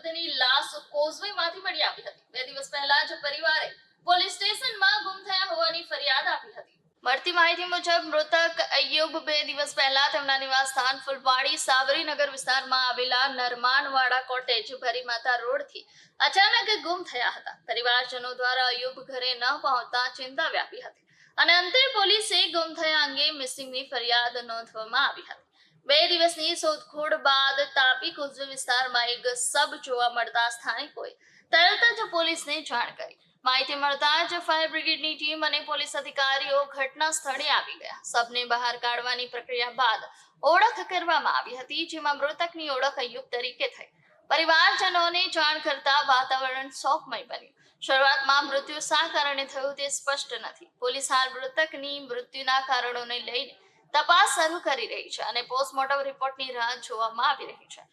યુવતીની લાશ કોઝવેમાંથી મળી આવી હતી। 2 દિવસ પહેલા જ પરિવારે પોલીસ સ્ટેશનમાં ગુમ થયા હોવાની ફરિયાદ આપી હતી। મળતી માહિતી મુજબ મૃતક અય્યુબ 2 દિવસ પહેલા તેમના નિવાસસ્થાન ફૂલવાડી સાવરીનગર વિસ્તારમાં આવેલા નરમાનવાડા કોટેજ ભરીમાતા રોડથી અચાનક ગુમ થયા હતા। પરિવારજનો દ્વારા અય્યુબ ઘરે ન પહોંચતા ચિંતા વ્યાપી હતી અને અંતે પોલીસે ગુમ થયા અંગે મિસિંગની ફરિયાદ નોંધવામાં આવી હતી। 2 દિવસની શોધખોળ બાદ તાપી કોઝવે વિસ્તારમાં એક શબ જોવા મળતા સ્થાનિકોએ તરત જ પોલીસને જાણ કરી। માહિતી મળતા જ ફાયર બ્રિગેડની ટીમ અને પોલીસ અધિકારીઓ ઘટના સ્થળે આવી ગયા। શબને બહાર કાઢવાની પ્રક્રિયા બાદ ઓળખ કરવામાં આવી હતી, જેમાં મૃતકની ઓળખ અય્યુબ તરીકે થઈ। પરિવારજનોને જાણ કરતા વાતાવરણ શોકમય બન્યું। શરૂઆતમાં મૃત્યુ શા કારણે થયું તે સ્પષ્ટ નથી। પોલીસ હાલ મૃતકની મૃત્યુના કારણોને લઈને તપાસ શરૂ કરી રહી છે અને પોસ્ટમોર્ટમ રિપોર્ટની રાહ જોવામાં આવી રહી છે।